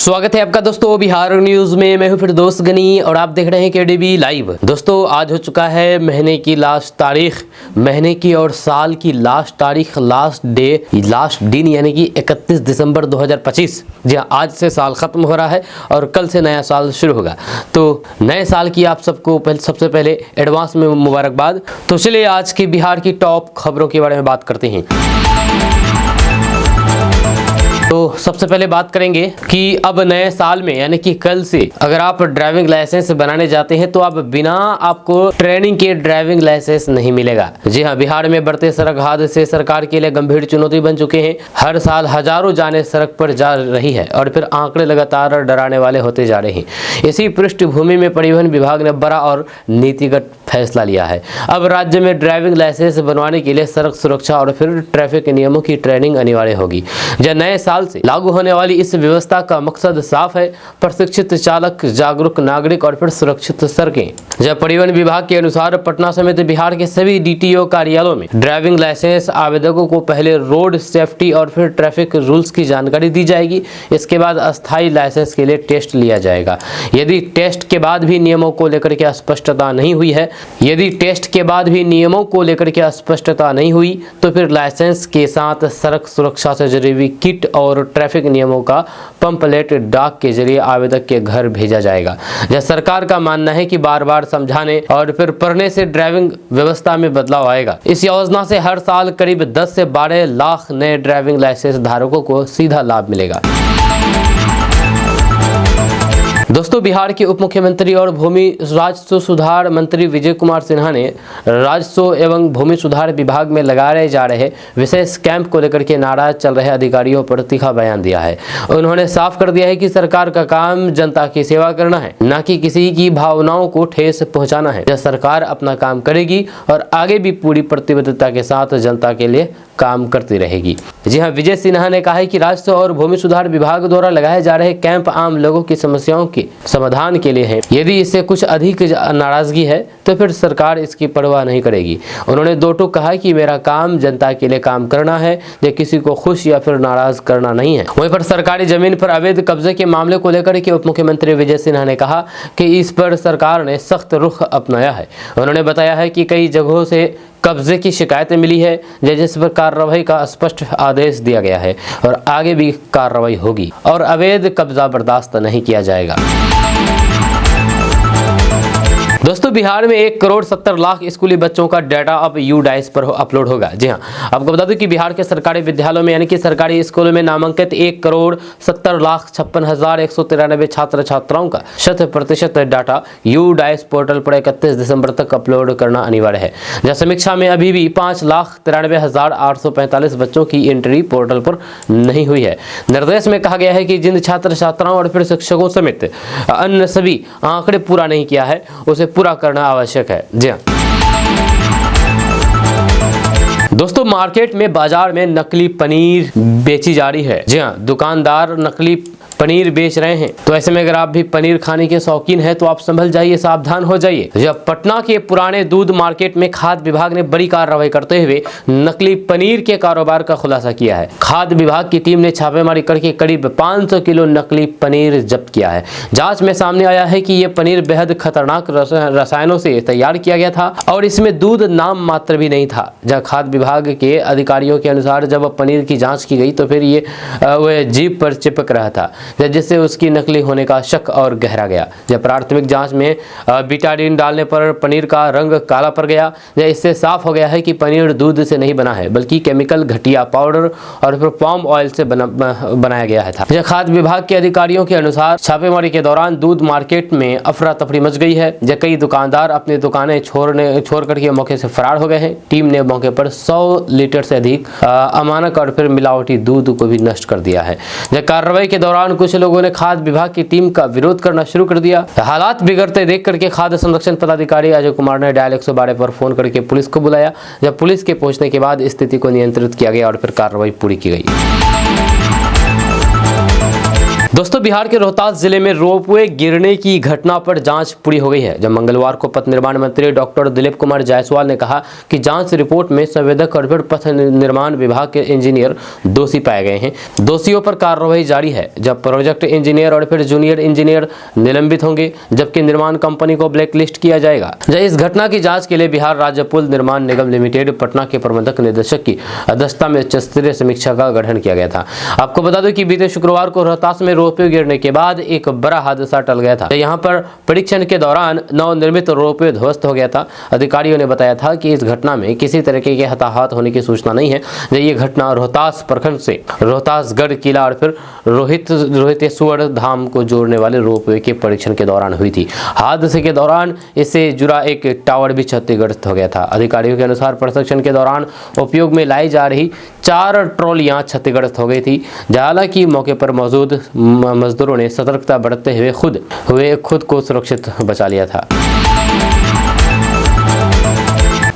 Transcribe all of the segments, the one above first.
स्वागत है आपका दोस्तों बिहार न्यूज में। मैं हूं फिर दोस्त गनी और आप देख रहे हैं केडीबी लाइव। दोस्तों आज हो चुका है महीने की लास्ट तारीख, महीने की और साल की लास्ट तारीख, लास्ट डे, लास्ट दिन यानी कि 31 दिसंबर 2025। जी हाँ, आज से साल खत्म हो रहा है और कल से नया साल शुरू होगा। तो नए साल की आप सबको सबसे पहले एडवांस में मुबारकबाद। तो चलिए आज की बिहार की टॉप खबरों के बारे में बात करते हैं। तो सबसे पहले बात करेंगे कि अब नए साल में यानी कि कल से अगर आप ड्राइविंग लाइसेंस बनाने जाते हैं तो अब बिना आपको ट्रेनिंग के ड्राइविंग लाइसेंस नहीं मिलेगा। जी हाँ, बिहार में बढ़ते सड़क हादसे सरकार के लिए गंभीर चुनौती बन चुके हैं। हर साल हजारों जानें सड़क पर जा रही है और फिर आंकड़े लगातार डराने वाले होते जा रहे हैं। इसी पृष्ठभूमि में परिवहन विभाग ने बड़ा और नीतिगत फैसला लिया है। अब राज्य में ड्राइविंग लाइसेंस बनवाने के लिए सड़क सुरक्षा और फिर ट्रैफिक नियमों की ट्रेनिंग अनिवार्य होगी। जब नए साल से लागू होने वाली इस व्यवस्था का मकसद साफ है, प्रशिक्षित चालक, जागरूक नागरिक और फिर सुरक्षित सड़कें। जब परिवहन विभाग के अनुसार पटना समेत बिहार के सभी डीटीओ कार्यालयों में ड्राइविंग लाइसेंस आवेदकों को पहले रोड सेफ्टी और फिर ट्रैफिक रूल्स की जानकारी दी जाएगी। इसके बाद अस्थायी लाइसेंस के लिए टेस्ट लिया जाएगा। यदि टेस्ट के बाद भी नियमों को लेकर के स्पष्टता नहीं हुई तो फिर लाइसेंस के साथ सड़क सुरक्षा से जरूरी किट और ट्रैफिक नियमों का पंपलेट डाक के जरिए आवेदक के घर भेजा जाएगा। यह सरकार का मानना है कि बार बार समझाने और फिर पढ़ने से ड्राइविंग व्यवस्था में बदलाव आएगा। इस योजना से हर साल करीब 10 से 12 लाख नए ड्राइविंग लाइसेंस धारकों को सीधा लाभ मिलेगा। दोस्तों बिहार के उप मुख्यमंत्री और भूमि राजस्व सुधार मंत्री विजय कुमार सिन्हा ने राजस्व एवं भूमि सुधार विभाग में लगाए जा रहे विशेष कैंप को लेकर के नाराज चल रहे अधिकारियों पर तीखा बयान दिया है। उन्होंने साफ कर दिया है कि सरकार का काम जनता की सेवा करना है, न कि किसी की भावनाओं को ठेस पहुंचाना है। यह सरकार अपना काम करेगी और आगे भी पूरी प्रतिबद्धता के साथ जनता के लिए काम करती रहेगी। जी हाँ, विजय सिन्हा ने कहा है कि राजस्व और भूमि सुधार विभाग द्वारा लगाए जा रहे कैंप आम लोगों की समस्याओं के समाधान के लिए है। यदि इससे कुछ अधिक नाराजगी है तो फिर सरकार इसकी परवाह नहीं करेगी। उन्होंने दो टूक कहा कि मेरा काम जनता के लिए काम करना है, ये किसी को खुश या फिर नाराज करना नहीं है। वहीं पर सरकारी जमीन पर अवैध कब्जे के मामले को लेकर के उप मुख्यमंत्री विजय सिन्हा ने कहा कि इस पर सरकार ने सख्त रुख अपनाया है। उन्होंने बताया है कि कई जगहों से कब्जे की शिकायतें मिली है, जिस पर कार्रवाई का स्पष्ट आदेश दिया गया है और आगे भी कार्रवाई होगी और अवैध कब्जा बर्दाश्त नहीं किया जाएगा। दोस्तों बिहार में 1,70,00,000 स्कूली बच्चों का डाटा अब यूडाइस पर अपलोड होगा। जी हाँ, आपको बता दूं कि बिहार के सरकारी विद्यालयों में यानी कि सरकारी स्कूलों में नामांकित 1,70,56,193 छात्र छात्राओं का 100% डाटा यूडाइस पोर्टल पर 31 दिसंबर तक अपलोड करना अनिवार्य है। जहाँ समीक्षा में अभी भी 5,93,845 बच्चों की एंट्री पोर्टल पर नहीं हुई है। निर्देश में कहा गया है कि जिन छात्र छात्राओं और फिर शिक्षकों समेत अन्य सभी आंकड़े पूरा नहीं किया है उसे पूरा करना आवश्यक है। जी हाँ दोस्तों, मार्केट में बाजार में नकली पनीर बेची जा रही है। जी हाँ, दुकानदार नकली पनीर बेच रहे हैं। तो ऐसे में अगर आप भी पनीर खाने के शौकीन हैं तो आप संभल जाइए, सावधान हो जाइए। जब पटना के पुराने दूध मार्केट में खाद्य विभाग ने बड़ी कार्रवाई करते हुए नकली पनीर के कारोबार का खुलासा किया है। खाद्य विभाग की टीम ने छापेमारी करके करीब 500 किलो नकली पनीर जब्त किया है। जांच में सामने आया है कि यह पनीर बेहद खतरनाक रसायनों से तैयार किया गया था और इसमें दूध नाम मात्र भी नहीं था। जब खाद्य विभाग के अधिकारियों के अनुसार जब पनीर की जाँच की गई तो फिर ये जीभ पर चिपक रहा था, जिससे उसकी नकली होने का शक और गहरा गया। जब प्राथमिक जांच में बीटाडीन डालने पर पनीर का रंग काला पड़ गया। इससे साफ हो गया है कि पनीर दूध से नहीं बना है बल्कि केमिकल घटिया पाउडर और फिर पाम ऑयल से बनाया गया था। जब खाद्य विभाग के अधिकारियों के अनुसार छापेमारी के दौरान दूध मार्केट में अफरा तफरी मच गई है। जब कई दुकानदार अपनी दुकानें छोड़ करके मौके से फरार हो गए हैं। टीम ने मौके पर 100 लीटर से अधिक अमानक और फिर मिलावटी दूध को भी नष्ट कर दिया है। जब कार्रवाई के दौरान कुछ लोगों ने खाद्य विभाग की टीम का विरोध करना शुरू कर दिया। हालात बिगड़ते देख करके खाद्य संरक्षण पदाधिकारी अजय कुमार ने डायल 112 पर फोन करके पुलिस को बुलाया। जब पुलिस के पहुंचने के बाद स्थिति को नियंत्रित किया गया और फिर कार्रवाई पूरी की गई। दोस्तों बिहार के रोहतास जिले में रोपवे गिरने की घटना पर जांच पूरी हो गई है। जब मंगलवार को पथ निर्माण मंत्री डॉक्टर दिलीप कुमार जायसवाल ने कहा कि जांच रिपोर्ट में संवेदक और फिर पथ निर्माण विभाग के इंजीनियर दोषी पाए गए हैं। दोषियों पर कार्रवाई जारी है। जब प्रोजेक्ट इंजीनियर और फिर जूनियर इंजीनियर निलंबित होंगे, जबकि निर्माण कंपनी को ब्लैकलिस्ट किया जाएगा। इस घटना की जाँच के लिए बिहार राज्य पुल निर्माण निगम लिमिटेड पटना के प्रबंधक निदेशक की अध्यक्षता में उच्च स्तरीय समीक्षा का गठन किया गया था। आपको बता दें कि बीते शुक्रवार को रोहतास में रोपवे गिरने के बाद एक बड़ा हादसा टल गया था। यहाँ पर परीक्षण के दौरान नवनिर्मित रोपवे ध्वस्त हो गया था। अधिकारियों ने बताया था कि इस घटना में किसी तरीके के हताहत होने की सूचना नहीं है। ये घटना रोहतास प्रखंड से रोहतासगढ़ किला और फिर रोहितेश्वर धाम को जोड़ने वाले रोपवे के परीक्षण के दौरान हुई थी। हादसे के दौरान इससे जुड़ा एक टावर भी क्षतिग्रस्त हो गया था। अधिकारियों के अनुसार परीक्षण के दौरान उपयोग में लाई जा रही 4 ट्रॉलियां क्षतिग्रस्त हो गई थी। हालांकि मौके पर मौजूद मजदूरों ने सतर्कता बरतते हुए खुद को सुरक्षित बचा लिया था।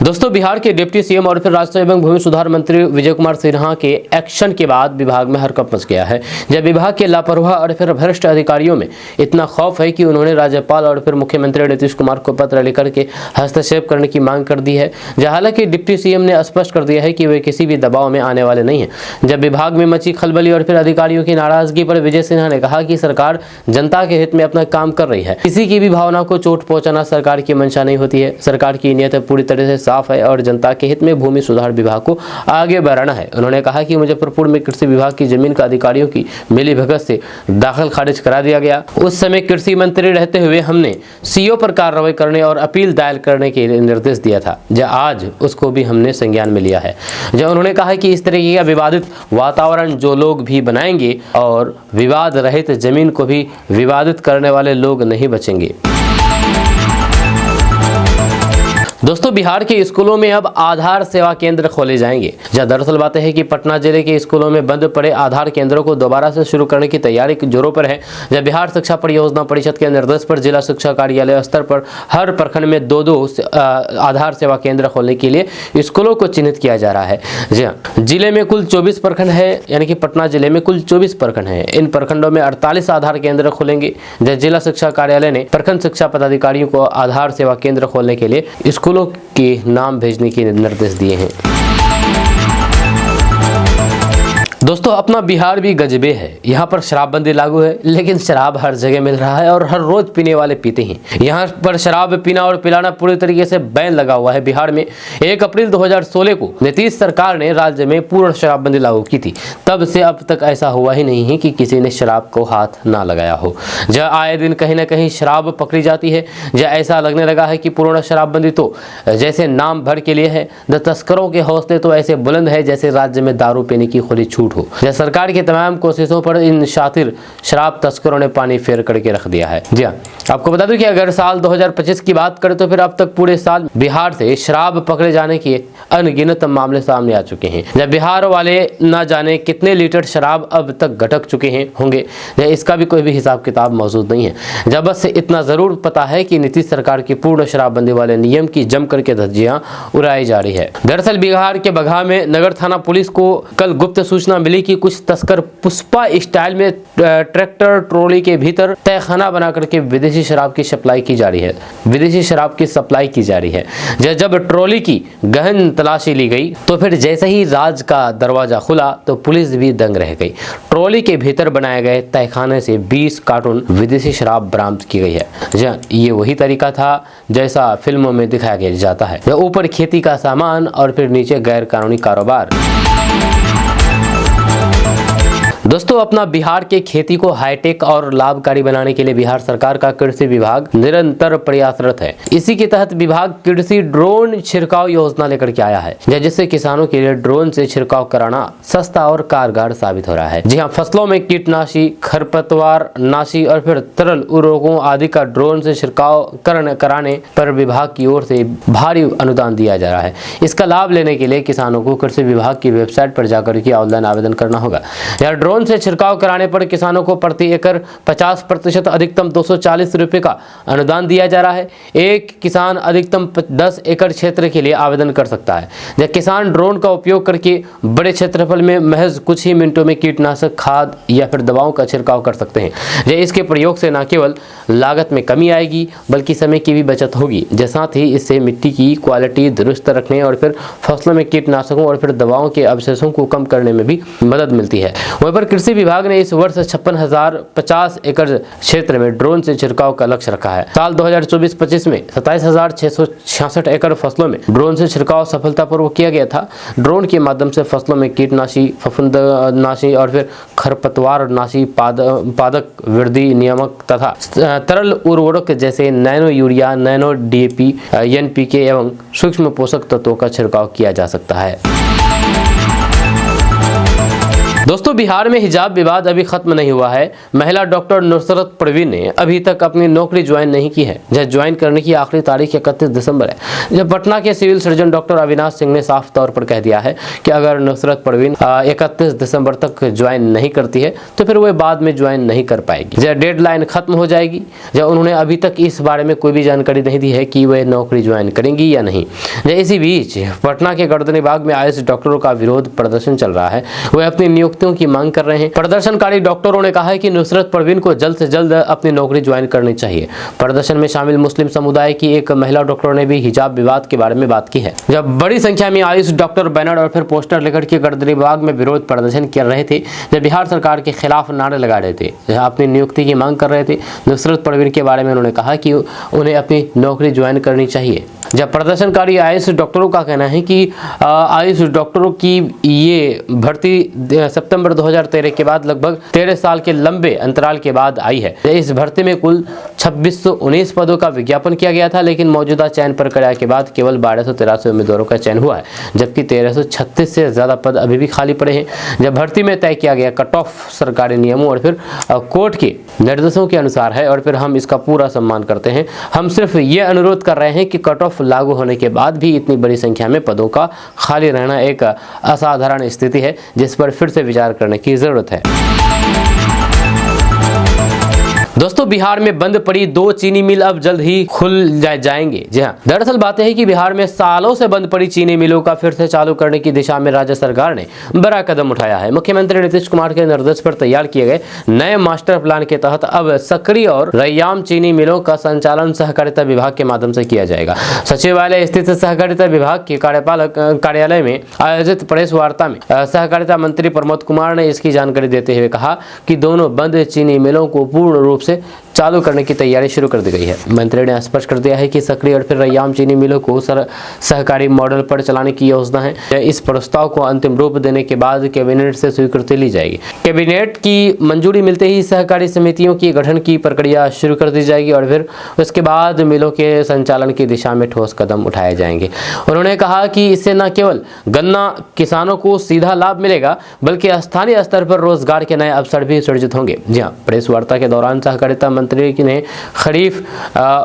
दोस्तों बिहार के डिप्टी सीएम और फिर राजस्व एवं भूमि सुधार मंत्री विजय कुमार सिन्हा के एक्शन के बाद विभाग में हरकंप मच गया है। जब विभाग के लापरवाह और फिर भ्रष्ट अधिकारियों में इतना खौफ है कि उन्होंने राज्यपाल और फिर मुख्यमंत्री नीतीश कुमार को पत्र लिखकर के हस्तक्षेप करने की मांग कर दी है। हालांकि डिप्टी सीएम ने स्पष्ट कर दिया है कि वे किसी भी दबाव में आने वाले नहीं है। जब विभाग में मची खलबली और फिर अधिकारियों की नाराजगी पर विजय सिन्हा ने कहा कि सरकार जनता के हित में अपना काम कर रही है। किसी की भी भावना को चोट पहुंचाना सरकार की मंशा नहीं होती है। सरकार की नीयत पूरी तरह से साफ है और जनता के हित में भूमि सुधार विभाग को आगे बढ़ाना है। उन्होंने कहा कि मुजफ्फरपुर में कृषि विभाग की जमीन का अधिकारियों की मिलीभगत से दाखिल खारिज करा दिया गया। उस समय कृषि मंत्री रहते हुए हमने सीओ पर कार्रवाई करने और अपील दायर करने के निर्देश दिया था। आज उसको भी हमने संज्ञान में लिया है। उन्होंने कहा कि इस तरीके का विवादित वातावरण जो लोग भी बनाएंगे और विवाद रहित जमीन को भी विवादित करने वाले लोग नहीं बचेंगे। दोस्तों बिहार के स्कूलों में अब आधार सेवा केंद्र खोले जाएंगे। दरअसल बात है कि पटना जिले के स्कूलों में बंद पड़े आधार केंद्रों को दोबारा से शुरू करने की तैयारी जोरों पर है। बिहार शिक्षा परियोजना परिषद के निर्देश पर जिला शिक्षा कार्यालय स्तर पर हर प्रखंड में 2-2 आधार सेवा केंद्र खोलने के लिए स्कूलों को चिन्हित किया जा रहा है। जिले में कुल 24 प्रखंड है, यानी कि पटना जिले में कुल 24 प्रखंड है। इन प्रखंडों में 48 आधार केंद्र खुलेंगे। जिला शिक्षा कार्यालय ने प्रखंड शिक्षा पदाधिकारियों को आधार सेवा केंद्र खोलने के लिए स्कूलों के नाम भेजने के निर्देश दिए हैं। दोस्तों अपना बिहार भी गजबे है। यहाँ पर शराबबंदी लागू है, लेकिन शराब हर जगह मिल रहा है और हर रोज पीने वाले पीते हैं। यहाँ पर शराब पीना और पिलाना पूरी तरीके से बैन लगा हुआ है। बिहार में 1 अप्रैल 2016 को नीतीश सरकार ने राज्य में पूर्ण शराबबंदी लागू की थी। तब से अब तक ऐसा हुआ ही नहीं है कि किसी ने शराब को हाथ ना लगाया हो। आए दिन कहीं ना कहीं शराब पकड़ी जाती है। ऐसा लगने लगा है कि पूर्ण शराबबंदी तो जैसे नाम भर के लिए है। तस्करों के हौसले तो ऐसे बुलंद है जैसे राज्य में दारू पीने की खुली छूट हो। सरकार की तमाम कोशिशों पर इन शातिर शराब तस्करों ने पानी फेर करके रख दिया है। जी हाँ, आपको बता दूं कि अगर साल 2025 की बात करें तो फिर अब तक पूरे साल बिहार से शराब पकड़े जाने के अनगिनत मामले सामने आ चुके हैं। बिहार वाले ना जाने कितने लीटर शराब अब तक घटक चुके हैं होंगे। इसका भी कोई भी हिसाब किताब मौजूद नहीं है। बस इतना जरूर पता है कि नीतीश सरकार की पूर्ण शराबबंदी वाले नियम की जम करके धज्जियां उड़ाई जा रही है। दरअसल बिहार के बगहा में नगर थाना पुलिस को कल गुप्त सूचना मिली कि कुछ तस्कर पुष्पा स्टाइल में ट्रैक्टर ट्रॉली के भीतर तहखाना बना करके विदेशी शराब की सप्लाई की जा रही है। जब ट्रॉली की गहन तलाशी ली गई तो फिर जैसे ही राज का दरवाजा खुला तो पुलिस भी दंग रह गई। ट्रॉली के भीतर बनाए गए तहखाने से 20 कार्टून विदेशी शराब बरामद की गई है। ये वही तरीका था जैसा फिल्मों में दिखाया जाता है। ऊपर खेती का सामान और फिर नीचे गैर कानूनी कारोबार। दोस्तों अपना बिहार के खेती को हाईटेक और लाभकारी बनाने के लिए बिहार सरकार का कृषि विभाग निरंतर प्रयासरत है। इसी के तहत विभाग कृषि ड्रोन छिड़काव योजना लेकर के आया है, जिससे किसानों के लिए ड्रोन से छिड़काव कराना सस्ता और कारगर साबित हो रहा है। जी हाँ, फसलों में कीटनाशी, खरपतवार नाशी और फिर तरल उर्वरकों आदि का ड्रोन से छिड़काव कराने पर विभाग की ओर से भारी अनुदान दिया जा रहा है। इसका लाभ लेने के लिए किसानों को कृषि विभाग की वेबसाइट पर जाकर के ऑनलाइन आवेदन करना होगा। यह ड्रोन ड्रोन से छिड़काव कराने पर किसानों को प्रति एकड़ 50% अधिकतम 240 रुपये का अनुदान दिया जा रहा है। एक किसान अधिकतम 10 एकड़ क्षेत्र के लिए आवेदन कर सकता है। जब किसान ड्रोन का उपयोग करके बड़े क्षेत्रफल में महज कुछ ही मिनटों में कीटनाशक, खाद या फिर दवाओं का छिड़काव कर सकते हैं। इसके प्रयोग से न केवल लागत में कमी आएगी बल्कि समय की भी बचत होगी। साथ ही इससे मिट्टी की क्वालिटी दुरुस्त रखने और फिर फसलों में कीटनाशकों और फिर दवाओं के अवशेषों को कम करने में भी मदद मिलती है। वहीं पर कृषि विभाग ने इस वर्ष 56,050 एकड़ क्षेत्र में ड्रोन से छिड़काव का लक्ष्य रखा है। साल 2024-25 में 27,666 एकड़ फसलों में ड्रोन से छिड़काव सफलतापूर्वक किया गया था। ड्रोन के माध्यम से फसलों में कीटनाशी, फफूंदनाशी और फिर खरपतवार नाशी, पादक वृद्धि नियामक तथा तरल उर्वरक जैसे nano urea, nano DAP, NPK एवं सूक्ष्म पोषक तत्वों का छिड़काव किया जा सकता है। दोस्तों, बिहार में हिजाब विवाद अभी खत्म नहीं हुआ है। महिला डॉक्टर नुसरत परवीन ने अभी तक अपनी नौकरी ज्वाइन नहीं की है। जब ज्वाइन करने की आखिरी तारीख 31 दिसंबर है। जब पटना के civil surgeon doctor Avinash Singh ने साफ तौर पर कह दिया है कि अगर नुसरत परवीन 31 दिसंबर तक ज्वाइन नहीं करती है तो फिर वह बाद में ज्वाइन नहीं कर पाएगी। जब डेडलाइन खत्म हो जाएगी। जब उन्होंने अभी तक इस बारे में कोई भी जानकारी नहीं दी है कि वह नौकरी ज्वाइन करेंगी या नहीं। इसी बीच पटना के गर्दनीबाग में आयुष डॉक्टरों का विरोध प्रदर्शन चल रहा है। वह अपनी नियुक्तियों की मांग कर रहे हैं। प्रदर्शनकारी डॉक्टरों ने कहा है कि नुसरत परवीन को जल्द से जल्द अपनी नौकरी ज्वाइन करनी चाहिए। प्रदर्शन में शामिल मुस्लिम समुदाय की एक महिला डॉक्टर ने भी हिजाब विवाद के बारे में बात की है। जब बड़ी संख्या में आयुष डॉक्टर बैनर और फिर पोस्टर लेकर के गर्दनीबाग में विरोध प्रदर्शन कर रहे थे, जब बिहार सरकार के खिलाफ नारे लगा रहे थे, अपनी नियुक्ति की मांग कर रहे थे, नुसरत परवीन के बारे में उन्होंने कहा कि उन्हें अपनी नौकरी ज्वाइन करनी चाहिए। जब प्रदर्शनकारी आयुष डॉक्टरों का कहना है कि आयुष डॉक्टरों की ये भर्ती सितंबर 2013 के बाद लगभग 13 साल के लंबे अंतराल के बाद आई है। इस भर्ती में कुल 2619 पदों का विज्ञापन किया गया था, लेकिन मौजूदा चयन प्रक्रिया के बाद केवल 1283 उम्मीदवारों का चयन हुआ है, जबकि 1336 से ज्यादा पद अभी भी खाली पड़े हैं। जब भर्ती में तय किया गया कट ऑफ सरकारी नियमों और फिर कोर्ट के निर्देशों के अनुसार है और फिर हम इसका पूरा सम्मान करते हैं। हम सिर्फ ये अनुरोध कर रहे हैं कि कट ऑफ लागू होने के बाद भी इतनी बड़ी संख्या में पदों का खाली रहना एक असाधारण स्थिति है जिस पर फिर से विचार करने की जरूरत है। दोस्तों, बिहार में बंद पड़ी 2 चीनी मिल अब जल्द ही खुल जाएंगे। जी हाँ, दरअसल बात है कि बिहार में सालों से बंद पड़ी चीनी मिलों का फिर से चालू करने की दिशा में राज्य सरकार ने बड़ा कदम उठाया है। मुख्यमंत्री नीतीश कुमार के निर्देश पर तैयार किए गए नए मास्टर प्लान के तहत अब सकरी और रैयाम चीनी मिलों का संचालन सहकारिता विभाग के माध्यम से किया जाएगा। सचिवालय स्थित सहकारिता विभाग के कार्यपालक कार्यालय में आयोजित प्रेस वार्ता में सहकारिता मंत्री प्रमोद कुमार ने इसकी जानकारी देते हुए कहा कि दोनों बंद चीनी मिलों को पूर्ण रूप से चालू करने की तैयारी शुरू कर दी गई है। मंत्री ने स्पष्ट कर दिया है कि सकरी और फिर रैयाम चीनी मिलों को सहकारी मॉडल पर चलाने की योजना है। इस प्रस्ताव को अंतिम रूप देने के बाद कैबिनेट से स्वीकृति ली जाएगी। कैबिनेट की मंजूरी मिलते ही सहकारी समितियों की गठन की प्रक्रिया शुरू कर दी जाएगी और फिर उसके बाद मिलों के संचालन की दिशा में ठोस कदम उठाए जाएंगे। उन्होंने कहा कि इससे न केवल गन्ना किसानों को सीधा लाभ मिलेगा बल्कि स्थानीय स्तर पर रोजगार के नए अवसर भी सृजित होंगे। जी हाँ, प्रेस वार्ता के दौरान सहकारिता मंत्री ने खरीफ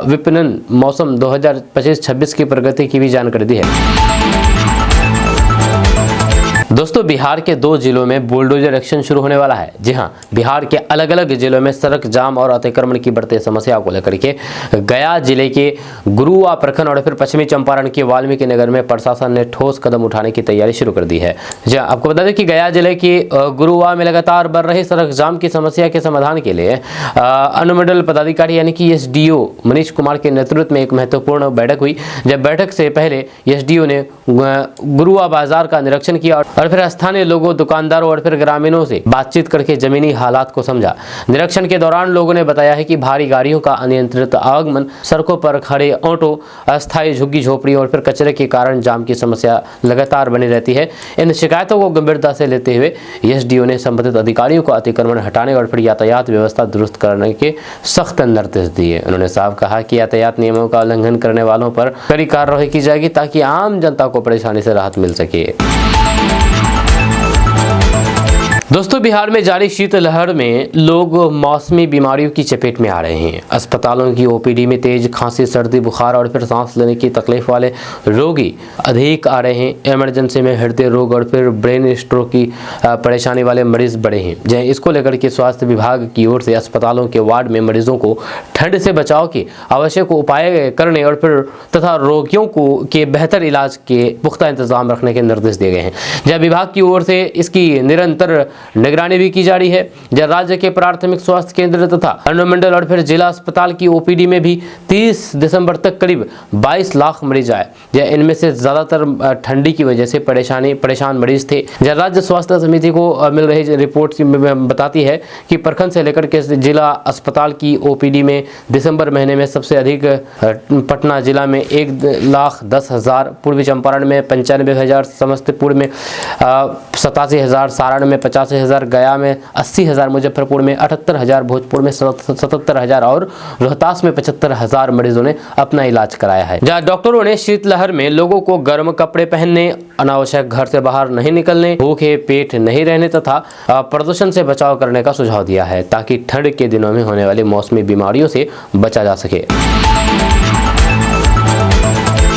विपणन मौसम 2025-26 की प्रगति की भी जानकारी दी है। दोस्तों, बिहार के 2 जिलों में बुलडोजर एक्शन शुरू होने वाला है। जी हाँ, बिहार के अलग अलग जिलों में सड़क जाम और अतिक्रमण की बढ़ती समस्या को लेकर के गया जिले के गुरुआ प्रखंड और फिर पश्चिमी चंपारण के वाल्मीकि नगर में प्रशासन ने ठोस कदम उठाने की तैयारी शुरू कर दी है। जी हाँ, आपको बता दें कि गया जिले के गुरुआ में लगातार बढ़ रही सड़क जाम की समस्या के समाधान के लिए अनुमंडल पदाधिकारी यानी कि SDO मनीष कुमार के नेतृत्व में एक महत्वपूर्ण बैठक हुई। जब बैठक से पहले SDO ने गुरुआ बाजार का निरीक्षण किया और फिर स्थानीय लोगों, दुकानदारों और फिर ग्रामीणों से बातचीत करके जमीनी हालात को समझा। निरीक्षण के दौरान लोगों ने बताया है कि भारी गाड़ियों का अनियंत्रित आगमन, सड़कों पर खड़े ऑटो, अस्थायी झुग्गी झोपड़ी और फिर कचरे के कारण जाम की समस्या लगातार बनी रहती है। इन शिकायतों को गंभीरता से लेते हुए SDO ने संबंधित अधिकारियों को अतिक्रमण हटाने और फिर यातायात व्यवस्था दुरुस्त करने के सख्त निर्देश दिए। उन्होंने साफ कहा कि यातायात नियमों का उल्लंघन करने वालों पर कड़ी कार्रवाई की जाएगी ताकि आम जनता को परेशानी से राहत मिल सके। दोस्तों, बिहार में जारी शीतलहर में लोग मौसमी बीमारियों की चपेट में आ रहे हैं। अस्पतालों की ओपीडी में तेज खांसी, सर्दी, बुखार और फिर सांस लेने की तकलीफ वाले रोगी अधिक आ रहे हैं। इमरजेंसी में हृदय रोग और फिर ब्रेन स्ट्रोक की परेशानी वाले मरीज बढ़े हैं। जहाँ इसको लेकर के स्वास्थ्य विभाग की ओर से अस्पतालों के वार्ड में मरीजों को ठंड से बचाव के आवश्यक उपाय करने और फिर तथा रोगियों को के बेहतर इलाज के पुख्ता इंतजाम रखने के निर्देश दिए गए हैं। जहाँ विभाग की ओर से इसकी निरंतर निगरानी भी की जा रही है। जब राज्य के प्राथमिक स्वास्थ्य केंद्र तथा अनुमंडल और फिर जिला अस्पताल की ओपीडी में भी 30 दिसंबर तक करीब 22 लाख मरीज आए। जब इनमें से ज्यादातर ठंडी की वजह से परेशान मरीज थे। जब राज्य स्वास्थ्य समिति को मिल रही रिपोर्ट बताती है कि प्रखंड से लेकर के जिला अस्पताल की ओपीडी में दिसंबर महीने में सबसे अधिक पटना जिला में 1,10,000, पूर्वी चंपारण में 95,000, समस्तीपुर में 87,000, सारण में 85,000, गया में 80,000, मुजफ्फरपुर में 78,000, भोजपुर में 77,000 और रोहतास में 75,000 मरीजों ने अपना इलाज कराया है। जहां डॉक्टरों ने शीतलहर में लोगों को गर्म कपड़े पहनने, अनावश्यक घर से बाहर नहीं निकलने, भूखे पेट नहीं रहने तथा प्रदूषण से बचाव करने का सुझाव दिया है, ताकि ठंड के दिनों में होने वाली मौसमी बीमारियों से बचा जा सके।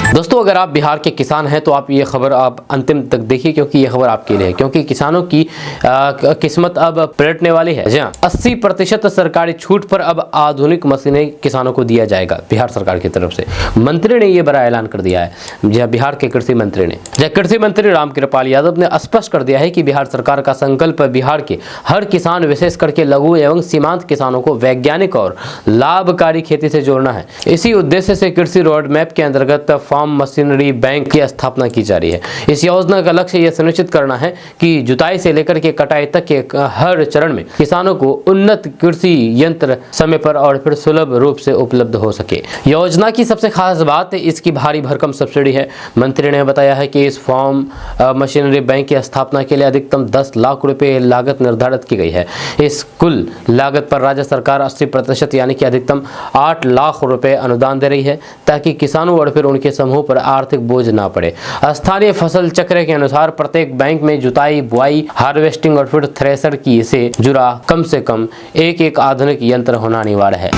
दोस्तों, अगर आप बिहार के किसान हैं तो आप ये खबर आप अंतिम तक देखिए, क्योंकि ये खबर आपके लिए है। क्योंकि किसानों की किस्मत अब पलटने वाली है। जहाँ 80% सरकारी छूट पर अब आधुनिक मशीनें किसानों को दिया जाएगा बिहार सरकार की तरफ से। मंत्री ने ये बड़ा ऐलान कर दिया है। जहाँ बिहार के कृषि मंत्री ने, जहाँ कृषि मंत्री रामकृपाल यादव ने स्पष्ट कर दिया है कि बिहार सरकार का संकल्प बिहार के हर किसान, विशेष करके लघु एवं सीमांत किसानों को वैज्ञानिक और लाभकारी खेती से जोड़ना है। इसी उद्देश्य से कृषि रोड मैप के अंतर्गत फार्म मशीनरी बैंक की स्थापना की जा रही है। इस योजना का लक्ष्य यह सुनिश्चित करना है कि जुताई से लेकर के कटाई तक के हर चरण में किसानों को उन्नत कृषि यंत्र समय पर और फिर सुलभ रूप से उपलब्ध हो सके। योजना की सबसे खास बात इसकी भारी भरकम सब्सिडी है। मंत्री ने बताया है कि इस फार्म मशीनरी बैंक की स्थापना के लिए अधिकतम 10 लाख रुपए लागत निर्धारित की गई है। इस कुल लागत पर राज्य सरकार 80% यानी कि अधिकतम 8 लाख रुपए अनुदान दे रही है, ताकि किसानों और फिर उनके समूह पर आर्थिक बोझ ना पड़े। स्थानीय फसल चक्र के अनुसार प्रत्येक बैंक में जुताई, बुआई, हार्वेस्टिंग और फिर थ्रेसर की से जुड़ा कम से कम एक आधुनिक यंत्र होना अनिवार्य है।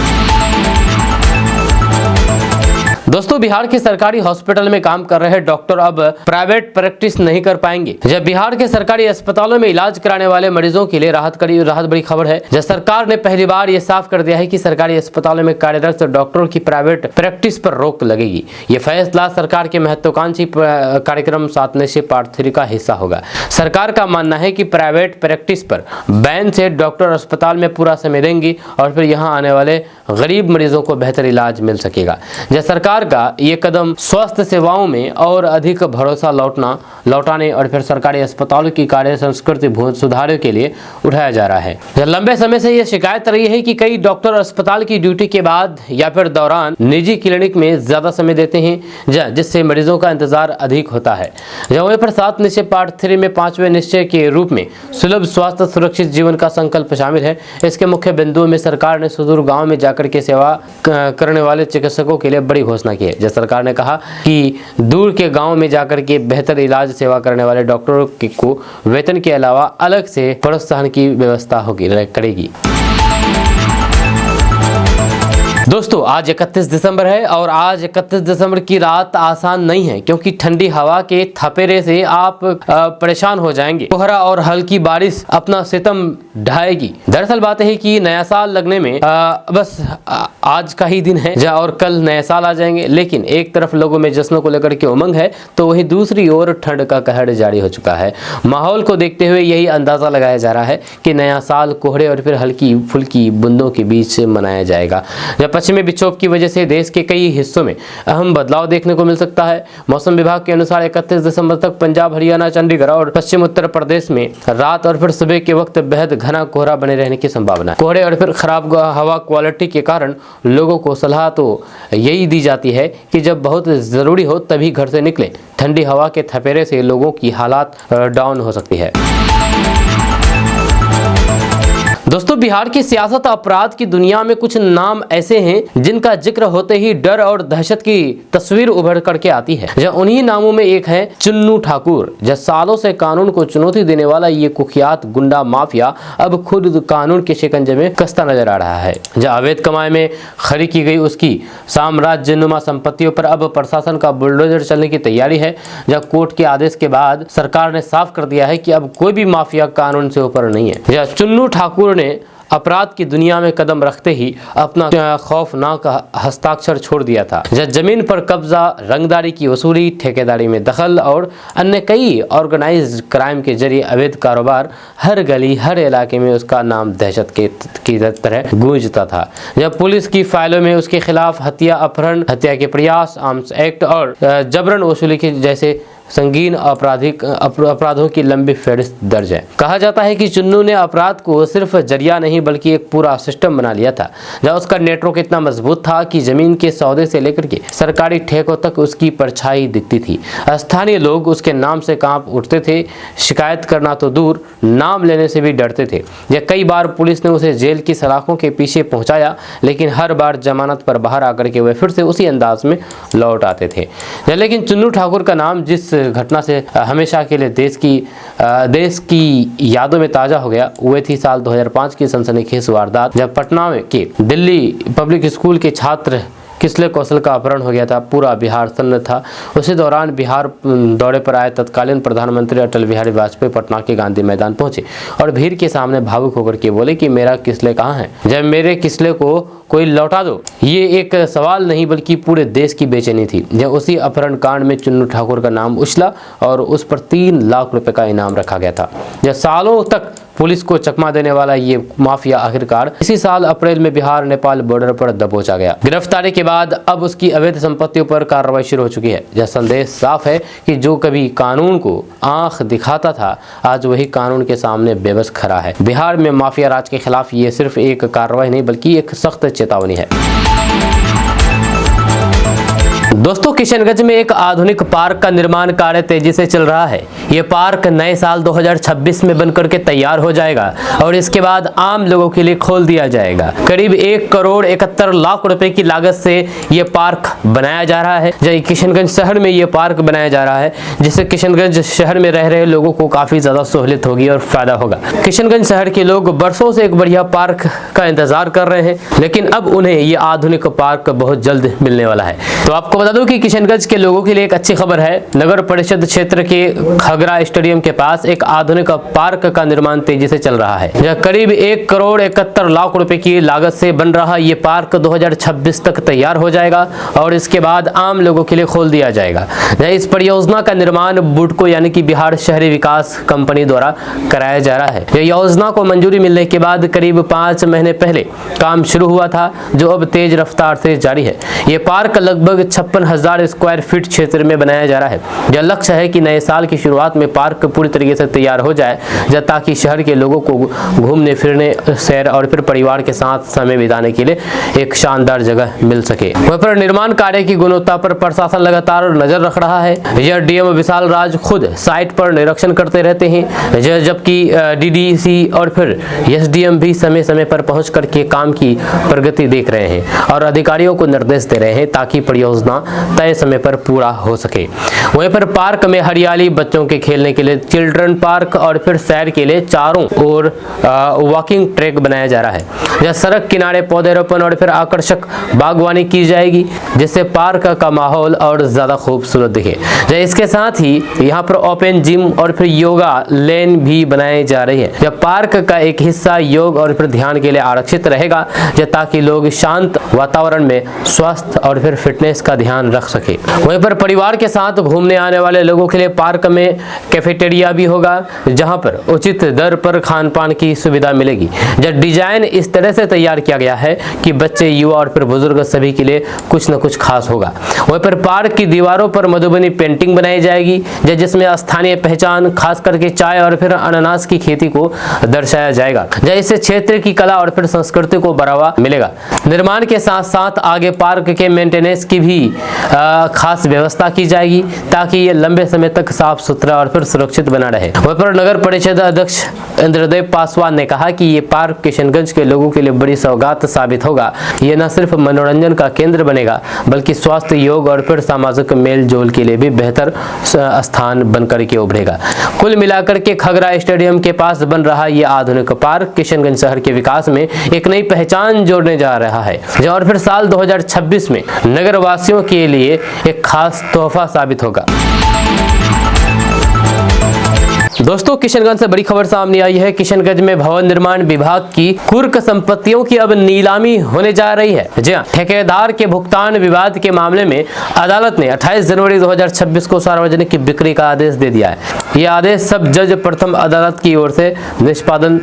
दोस्तों, बिहार के सरकारी हॉस्पिटल में काम कर रहे डॉक्टर अब प्राइवेट प्रैक्टिस नहीं कर पाएंगे। जब बिहार के सरकारी अस्पतालों में इलाज कराने वाले मरीजों के लिए राहत बड़ी खबर है। जब सरकार ने पहली बार ये साफ कर दिया है कि सरकारी अस्पतालों में कार्यरत डॉक्टरों की प्राइवेट प्रैक्टिस पर रोक लगेगी। ये फैसला सरकार के महत्वाकांक्षी कार्यक्रम 7 निश्चय पार्ट 3 का हिस्सा होगा। सरकार का मानना है कि प्राइवेट प्रैक्टिस पर बैन से डॉक्टर अस्पताल में पूरा समय देंगे और फिर यहाँ आने वाले गरीब मरीजों को बेहतर इलाज मिल सकेगा। जब सरकार का ये कदम स्वास्थ्य सेवाओं में और अधिक भरोसा लौटाने और फिर सरकारी अस्पतालों की कार्य संस्कृति सुधार के लिए उठाया जा रहा है। लंबे समय से यह शिकायत रही है कि कई डॉक्टर अस्पताल की ड्यूटी के बाद या फिर दौरान निजी क्लिनिक में ज्यादा समय देते हैं, जिससे मरीजों का इंतजार अधिक होता है। वहीं पर 7 निश्चय पार्ट 3 में 5वें निश्चय के रूप में सुलभ स्वास्थ्य सुरक्षित जीवन का संकल्प शामिल है। इसके मुख्य बिंदुओं में सरकार ने सुदूर गाँव में जाकर के सेवा करने वाले चिकित्सकों के लिए बड़ी घोषणा की है। जब सरकार ने कहा कि दूर के गांव में जाकर के बेहतर इलाज सेवा करने वाले डॉक्टरों को वेतन के अलावा अलग से प्रोत्साहन की व्यवस्था करेगी। दोस्तों, आज 31 दिसंबर है और आज 31 दिसंबर की रात आसान नहीं है, क्योंकि ठंडी हवा के थपेरे से आप परेशान हो जाएंगे। कोहरा और हल्की बारिश अपना सितम ढाएगी। दरअसल बात है कि नया साल लगने में बस आज का ही दिन है और कल नया साल आ जाएंगे। लेकिन एक तरफ लोगों में जश्नों को लेकर के उमंग है, तो वहीं दूसरी ओर ठंड का कहर जारी हो चुका है। माहौल को देखते हुए यही अंदाजा लगाया जा रहा है कि नया साल कोहरे और फिर हल्की फुल्की बूंदों के बीच मनाया जाएगा। जब पश्चिमी विक्षोभ की वजह से देश के कई हिस्सों में अहम बदलाव देखने को मिल सकता है। मौसम विभाग के अनुसार 31 दिसंबर तक पंजाब, हरियाणा, चंडीगढ़ और पश्चिम उत्तर प्रदेश में रात और फिर सुबह के वक्त बेहद घना कोहरा बने रहने की संभावना है। कोहरे और फिर खराब हवा क्वालिटी के कारण लोगों को सलाह तो यही दी जाती है कि जब बहुत जरूरी हो तभी घर से निकलें। ठंडी हवा के थपेरे से लोगों की हालात डाउन हो सकती है। दोस्तों, बिहार की सियासत अपराध की दुनिया में कुछ नाम ऐसे हैं जिनका जिक्र होते ही डर और दहशत की तस्वीर उभर करके आती है। जब उन्हीं नामों में एक है चुन्नू ठाकुर। जब सालों से कानून को चुनौती देने वाला ये कुख्यात गुंडा माफिया अब खुद कानून के शिकंजे में कसता नजर आ रहा है। जब अवैध कमाई में खरी की गई उसकी साम्राज्यनुमा संपत्तियों पर अब प्रशासन का बुलडोजर चलने की तैयारी है। जब कोर्ट के आदेश के बाद सरकार ने साफ कर दिया है कि अब कोई भी माफिया कानून से ऊपर नहीं है। जब चुन्नू ठाकुर ने अपराध की दुनिया में कदम रखते ही अपना खौफनाक हस्ताक्षर छोड़ दिया था। जब जमीन पर कब्जा, रंगदारी की वसूली, ठेकेदारी में दखल और अन्य कई ऑर्गेनाइज्ड क्राइम के जरिए अवैध कारोबार, हर गली हर इलाके में उसका नाम दहशत की तरह गूंजता था। जब पुलिस की फाइलों में उसके खिलाफ हत्या, अपहरण, हत्या के प्रयास, आर्म्स एक्ट और जबरन वसूली के जैसे संगीन अपराधों की लंबी फहरिस्त दर्ज है। कहा जाता है कि चुन्नू ने अपराध को सिर्फ जरिया नहीं बल्कि एक पूरा सिस्टम बना लिया था। जब उसका नेटवर्क इतना मजबूत था कि जमीन के सौदे से लेकर के सरकारी ठेकों तक उसकी परछाई दिखती थी। स्थानीय लोग उसके नाम से कांप उठते थे। शिकायत करना तो दूर, नाम लेने से भी डरते थे। यह कई बार पुलिस ने उसे जेल की सलाखों के पीछे पहुंचाया, लेकिन हर बार जमानत पर बाहर आकर के वे फिर से उसी अंदाज में लौट आते थे। लेकिन चुन्नू ठाकुर का नाम जिस घटना से हमेशा के लिए देश की यादों में ताजा हो गया, वो थी साल 2005 की सनसनीखेज वारदात, जब पटना के दिल्ली पब्लिक स्कूल के छात्र किसले कौशल का अपहरण हो गया था। पूरा बिहार सन्न था। उसी दौरान बिहार दौरे पर आए तत्कालीन प्रधानमंत्री अटल बिहारी वाजपेयी पटना के गांधी मैदान पहुंचे और भीड़ के सामने भावुक होकर के बोले कि मेरा किसले कहाँ है, जब मेरे किसले को कोई लौटा दो। ये एक सवाल नहीं बल्कि पूरे देश की बेचैनी थी। जब उसी अपहरण कांड में चुन्नू ठाकुर का नाम उछला और उस पर 3 लाख रुपए का इनाम रखा गया था। जब सालों तक पुलिस को चकमा देने वाला ये माफिया आखिरकार इसी साल अप्रैल में बिहार नेपाल बॉर्डर पर दबोचा गया। गिरफ्तारी के बाद अब उसकी अवैध संपत्तियों पर कार्रवाई शुरू हो चुकी है। यह संदेश साफ है कि जो कभी कानून को आंख दिखाता था, आज वही कानून के सामने बेबस खड़ा है। बिहार में माफिया राज के खिलाफ ये सिर्फ एक कार्रवाई नहीं बल्कि एक सख्त चेतावनी है। दोस्तों, किशनगंज में एक आधुनिक पार्क का निर्माण कार्य तेजी से चल रहा है। ये पार्क नए साल 2026 में बनकर के तैयार हो जाएगा और इसके बाद आम लोगों के लिए खोल दिया जाएगा। करीब 1 करोड़ 71 लाख रुपए की लागत से ये पार्क बनाया जा रहा है। जब किशनगंज शहर में ये पार्क बनाया जा रहा है, जिससे किशनगंज शहर में रह रहे लोगों को काफी ज्यादा सहूलियत होगी और फायदा होगा। किशनगंज शहर के लोग बरसों से एक बढ़िया पार्क का इंतजार कर रहे हैं, लेकिन अब उन्हें ये आधुनिक पार्क बहुत जल्द मिलने वाला है। तो आपको बता दूं कि किशनगंज के लोगों के लिए एक अच्छी खबर है। नगर परिषद क्षेत्र के खगरा स्टेडियम के पास एक आधुनिक पार्क का निर्माण तेजी से चल रहा है। यह करीब 1 करोड़ 71 लाख रुपए की लागत से बन रहा ये पार्क 2026 तक तैयार हो जाएगा और इसके बाद आम लोगों के लिए खोल दिया जाएगा। इस परियोजना का निर्माण बुडको यानी कि बिहार शहरी विकास कंपनी द्वारा कराया जा रहा है। यह योजना को मंजूरी मिलने के बाद करीब 5 महीने पहले काम शुरू हुआ था, जो अब तेज रफ्तार से जारी है। ये पार्क लगभग 56,000 स्क्वायर फीट क्षेत्र में बनाया जा रहा है। यह लक्ष्य है कि नए साल की शुरुआत में पार्क पूरी तरीके से तैयार हो जाए, ताकि शहर के लोगों को घूमने फिरने, सैर और फिर परिवार के साथ समय बिताने के लिए एक शानदार जगह मिल सके। वहीं पर निर्माण कार्य की गुणवत्ता पर प्रशासन लगातार नजर रख रहा है। यह डीएम विशाल राज खुद साइट पर निरीक्षण करते रहते हैं, जबकि डीडीसी और फिर एसडीएम भी समय समय पर पहुंच करके काम की प्रगति देख रहे हैं और अधिकारियों को निर्देश दे रहे हैं ताकि परियोजना तय समय पर पूरा हो सके। वहीं पर पार्क में हरियाली, बच्चों के खेलने के लिए चिल्ड्रन पार्क और फिर सैर के लिए चारों ओर वॉकिंग ट्रैक बनाया जा रहा है। यह सड़क किनारे पौधरोपण और फिर आकर्षक बागवानी की जाएगी, जिससे पार्क का माहौल और ज्यादा खूबसूरत दिखे। इसके साथ ही यहाँ पर ओपन जिम और फिर योगा लेन भी बनाई जा रही है। यह पार्क का एक हिस्सा योग और फिर ध्यान के लिए आरक्षित रहेगा, ताकि लोग शांत वातावरण में स्वास्थ्य और फिर फिटनेस का ध्यान रख सके। वहीं पर परिवार के साथ घूमने आने वाले लोगों के लिए पार्क में कैफेटेरिया भी होगा, जहां पर उचित दर पर खान पान की सुविधा मिलेगी। जब डिजाइन इस तरह से तैयार किया गया है कि बच्चे, युवा और फिर बुजुर्ग सभी के लिए कुछ न कुछ खास होगा। वहीं पर पार्क की दीवारों पर मधुबनी पेंटिंग बनाई जाएगी, जिसमें स्थानीय पहचान, खास करके चाय और फिर अनानास की खेती को दर्शाया जाएगा। इससे क्षेत्र की कला और फिर संस्कृति को बढ़ावा मिलेगा। निर्माण के साथ साथ आगे पार्क के मेंटेनेंस की भी खास व्यवस्था की जाएगी, ताकि ये लंबे समय तक साफ सुथरा और फिर सुरक्षित बना रहे। वहीं पर नगर परिषद अध्यक्ष इंद्रदेव पासवान ने कहा कि ये पार्क किशनगंज के लोगों के लिए बड़ी सौगात साबित होगा। ये न सिर्फ मनोरंजन का केंद्र बनेगा बल्कि स्वास्थ्य, योग और फिर सामाजिक मेल जोल के लिए भी बेहतर स्थान बनकर के उभरेगा। कुल मिलाकर के खगरा स्टेडियम के पास बन रहा ये आधुनिक पार्क किशनगंज शहर के विकास में एक नई पहचान जोड़ने जा रहा है और फिर साल 2026 में नगर वासियों के लिए एक खास तोहफा साबित होगा। दोस्तों, किशनगंज से बड़ी खबर सामने आई है। किशनगंज में भवन निर्माण विभाग की कुर्क संपत्तियों की अब नीलामी होने जा रही है। जी हां, ठेकेदार के भुगतान विवाद के मामले में अदालत ने 28 जनवरी 2026 को सार्वजनिक बिक्री का आदेश दे दिया है। यह आदेश सब जज प्रथम अदालत की ओर से निष्पादन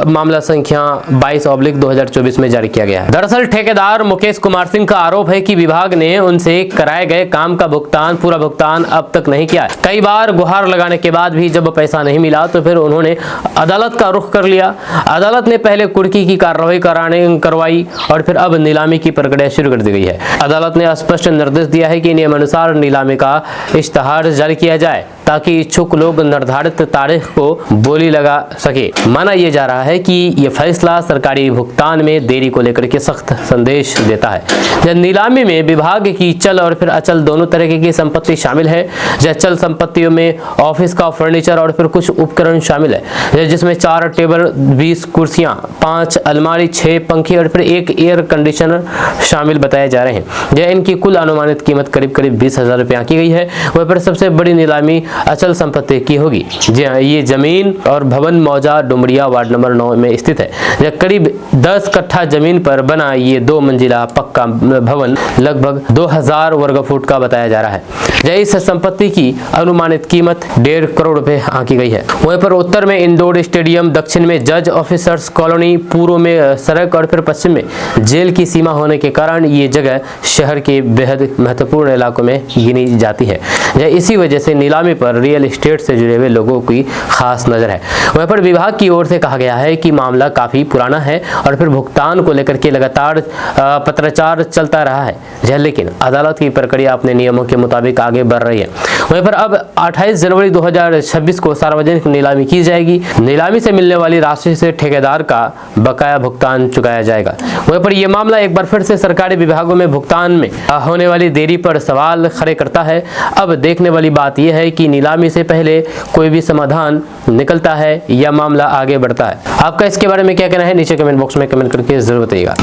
मामला संख्या 22/2024 में जारी किया गया है। दरअसल ठेकेदार मुकेश कुमार सिंह का आरोप है कि विभाग ने उनसे कराए गए काम का पूरा भुगतान अब तक नहीं किया है। कई बार गुहार लगाने के बाद भी जब पैसा नहीं मिला तो फिर उन्होंने अदालत का रुख कर लिया। अदालत ने पहले कुर्की की कार्रवाई करवाई और फिर अब नीलामी की प्रक्रिया शुरू कर दी गई है। अदालत ने स्पष्ट निर्देश दिया है कि नियमानुसार नीलामी का इश्तहार जारी किया जाए ताकि इच्छुक लोग निर्धारित तारीख को बोली लगा सके। माना यह जा रहा है कि यह फैसला सरकारी भुगतान में देरी को लेकर के सख्त संदेश देता है। जब नीलामी में विभाग की चल और फिर अचल दोनों तरह की संपत्ति शामिल है। जब चल संपत्तियों में ऑफिस का फर्नीचर और फिर कुछ उपकरण शामिल है, जिसमें 4 टेबल, 20 कुर्सियां, 5 अलमारी, 6 पंखे और फिर 1 एयर कंडीशनर शामिल बताए जा रहे हैं। यह इनकी कुल अनुमानित कीमत करीब 20,000 रुपये आंकी गई है। वह पर सबसे बड़ी नीलामी अचल संपत्ति की होगी। जी हाँ, ये जमीन और भवन मौजा डुमरिया वार्ड नंबर 9 में स्थित है। यह करीब 10 कट्ठा जमीन पर बना ये 2 मंजिला पक्का भवन लगभग 2000 वर्ग फुट का बताया जा रहा है। इस संपत्ति की अनुमानित कीमत 1.5 करोड़ रुपए आंकी गई है। वहीं पर उत्तर में इंडोर स्टेडियम, दक्षिण में जज ऑफिसर्स कॉलोनी, पूर्व में सड़क और फिर पश्चिम में जेल की सीमा होने के कारण ये जगह शहर के बेहद महत्वपूर्ण इलाकों में गिनी जाती है। इसी वजह से नीलामी पर रियल एस्टेट से जुड़े हुए लोगों की खास नजर है। वहीं पर विभाग की ओर से कहा गया है कि मामला काफी पुराना है और फिर भुगतान को लेकर के लगातार पत्राचार चलता रहा है, लेकिन अदालत की प्रक्रिया अपने नियमों के मुताबिक आगे बढ़ रही है। वहीं पर अब 28 जनवरी 2026 को सार्वजनिक नीलामी की जाएगी। नीलामी से मिलने वाली राशि से ठेकेदार का बकाया भुगतान चुकाया जाएगा। वहीं पर यह मामला एक बार फिर से सरकारी विभागों में भुगतान में होने वाली देरी पर सवाल खड़े करता है। अब देखने वाली बात यह है कि नीलामी से पहले कोई भी समाधान निकलता है या मामला आगे बढ़ता है। आपका इसके बारे में क्या कहना है, नीचे कमेंट बॉक्स में कमेंट करके जरूर बताइएगा।